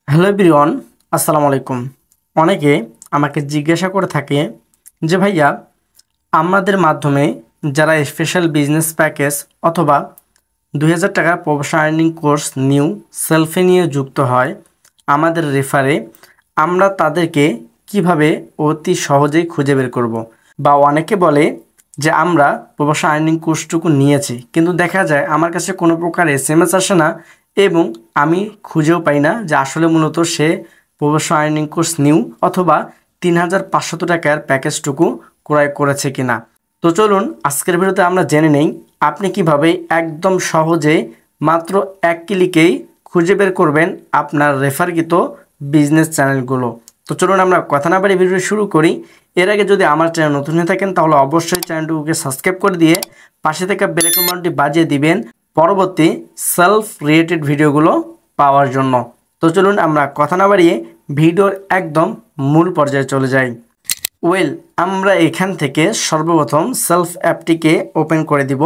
Hello everyone, আসসালামু আলাইকুম। অনেকে আমাকে জিজ্ঞাসা করে থাকে যে ভাইয়া, আমাদের মাধ্যমে যারা স্পেশাল বিজনেস প্যাকেজ অথবা 2000 টাকার প্রফেশনাল আর্নিং কোর্স নিউ সেলফে নিয়ে যুক্ত হয় আমাদের রেফারে, আমরা তাদেরকে কিভাবে অতি সহজেই খুঁজে বের করব। বা অনেকে বলে যে আমরা প্রফেশনাল আর্নিং কোর্সটুকু নিয়েছি, কিন্তু দেখা যায় আমার কাছে কোনো প্রকার SMS আসে না এবং আমি খুঁজেও পাই না যে আসলে মূলত সে প্রফেশনাল আর্নিং কোর্স নিউ অথবা 3500 টাকার প্যাকেজটুকু ক্রয় করেছে কিনা। তো চলুন আজকের ভিডিওতে আমরা জেনে নেই আপনি কিভাবে একদম সহজে মাত্র এক ক্লিকেই খুঁজে বের করবেন আপনার রেফারকৃত বিজনেস চ্যানেলগুলো। তো চলুন আমরা কথা না বাড়িয়ে ভিডিও শুরু করি। এর আগে যদি আমার চ্যানেল নতুন হয়ে থাকেন তাহলে অবশ্যই চ্যানেলটিকে সাবস্ক্রাইব করে দিয়ে পাশে থাকা বেল আইকনটি বাজিয়ে দিবেন পরবর্তী সেলফ রিলেটেড ভিডিওগুলো পাওয়ার জন্য। তো চলুন আমরা কথা না বাড়িয়ে ভিডিওর একদম মূল পর্যায়ে চলে যাই। আমরা এখান থেকে সর্বপ্রথম সেলফ অ্যাপটিকে ওপেন করে দিব।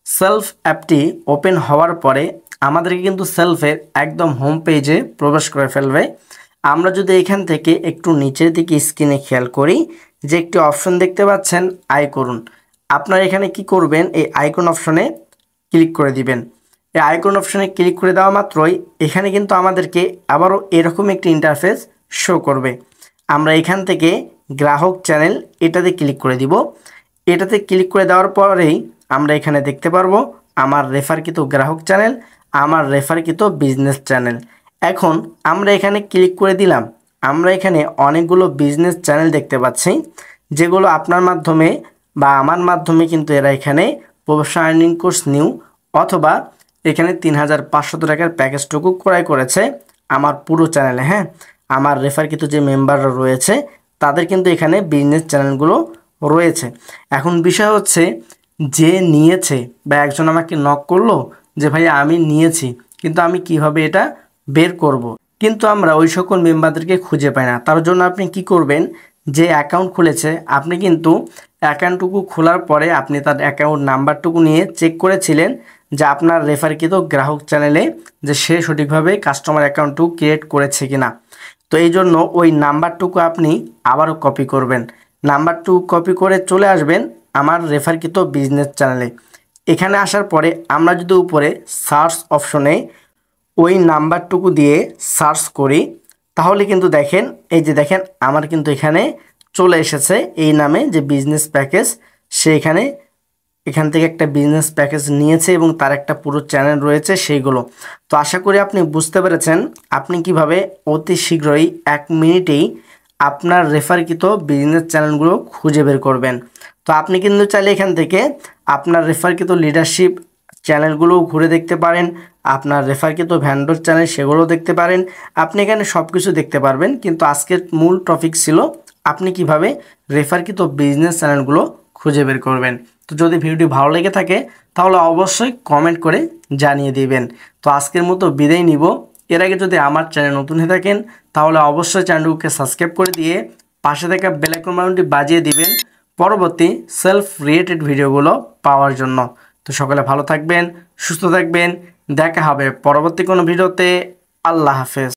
সেলফ অ্যাপটি ওপেন হওয়ার পরে আমাদেরকে কিন্তু সেলফের একদম হোম পেজে প্রবেশ করে ফেলবে। আমরা যদি এখান থেকে একটু নিচের দিকে স্ক্রিনে খেয়াল করি যে একটি অপশন দেখতে পাচ্ছেন আইকন। আপনারা এখানে কি করবেন, এই আইকন অপশনে ক্লিক করে দিবেন। এই আইকন অপশনে ক্লিক করে দেওয়া মাত্রই এখানে কিন্তু আমাদেরকে আবারও এরকম একটি ইন্টারফেস শো করবে। আমরা এখান থেকে গ্রাহক চ্যানেল এটাতে ক্লিক করে দিব। এটাতে ক্লিক করে দেওয়ার পরেই আমরা এখানে দেখতে পারবো আমার রেফারকৃত গ্রাহক চ্যানেল, আমার রেফারকৃত বিজনেস চ্যানেল। এখন আমরা এখানে ক্লিক করে দিলাম। আমরা এখানে অনেকগুলো বিজনেস চ্যানেল দেখতে পাচ্ছি যেগুলো আপনার মাধ্যমে বা আমার মাধ্যমে কিন্তু এরা এখানে প্রফেশনাল আর্নিং কোর্স নিউ অথবা এখানে 3500 টাকার প্যাকেজটুকু ক্রয় করেছে আমার পুরো চ্যানেলে। হ্যাঁ, আমার রেফারকৃত যে মেম্বাররা রয়েছে তাদের কিন্তু এখানে বিজনেস চ্যানেলগুলো রয়েছে। এখন বিষয় হচ্ছে যে নিয়েছে বা একজন আমাকে নক করলো যে ভাই আমি নিয়েছি, কিন্তু আমি কিভাবে এটা বের করব। কিন্তু আমরা ওই সকল মেম্বারদেরকে খুঁজে পাই না। তার জন্য আপনি কি করবেন, যে অ্যাকাউন্ট খুলেছে আপনি কিন্তু অ্যাকাউন্টটুকু খোলার পরে আপনি তার অ্যাকাউন্ট নাম্বারটুকু নিয়ে চেক করেছিলেন যে আপনার রেফারকৃত গ্রাহক চ্যানেলে যে সে সঠিকভাবে কাস্টমার অ্যাকাউন্টটুকু ক্রিয়েট করেছে কিনা। তো এই জন্য ওই নাম্বারটুকু আপনি আবারও কপি করবেন। নাম্বারটুকু কপি করে চলে আসবেন আমার রেফারকৃত বিজনেস চ্যানেলে। এখানে আসার পরে আমরা যদি উপরে সার্চ অপশনে ওই নাম্বারটুকু দিয়ে সার্চ করি তাহলে কিন্তু দেখেন, এই যে দেখেন আমার কিন্তু এখানে চলে এসেছে এই নামে যে বিজনেস প্যাকেজ। সে এখান থেকে একটা বিজনেস প্যাকেজ নিয়েছে এবং তার একটা পুরো চ্যানেল রয়েছে সেইগুলো। তো আশা করি আপনি বুঝতে পেরেছেন আপনি কিভাবে অতি শীঘ্রই 1 মিনিটেই আপনার রেফারকৃত বিজনেস চ্যানেলগুলো খুঁজে বের করবেন। তো আপনি কিন্তু চাইলে এখান থেকে আপনার রেফারকৃত লিডারশিপ চ্যানেলগুলোও ঘুরে দেখতে পারেন, আপনার রেফারকৃত ভ্যান্ডর চ্যানেল সেগুলোও দেখতে পারেন। আপনি এখানে সব কিছু দেখতে পারবেন, কিন্তু আজকের মূল টপিক ছিল আপনি কিভাবে রেফারকৃত বিজনেস চ্যানেলগুলো খুঁজে বের করবেন। তো যদি ভিডিওটি ভালো লেগে থাকে তাহলে অবশ্যই কমেন্ট করে জানিয়ে দিবেন। তো আজকের মতো বিদায় নিব। এর আগে যদি আমার চ্যানেল নতুন হয়ে থাকেন তাহলে অবশ্যই চ্যানেলটিকে সাবস্ক্রাইব করে দিয়ে পাশে থাকা বেল আইকন বাটনটি বাজিয়ে দিবেন পরবর্তী সেলফ রিলেটেড ভিডিওগুলো পাওয়ার জন্য। তো সকলে ভালো থাকবেন, সুস্থ থাকবেন, দেখা হবে পরবর্তী কোনো ভিডিওতে। আল্লাহ হাফেজ।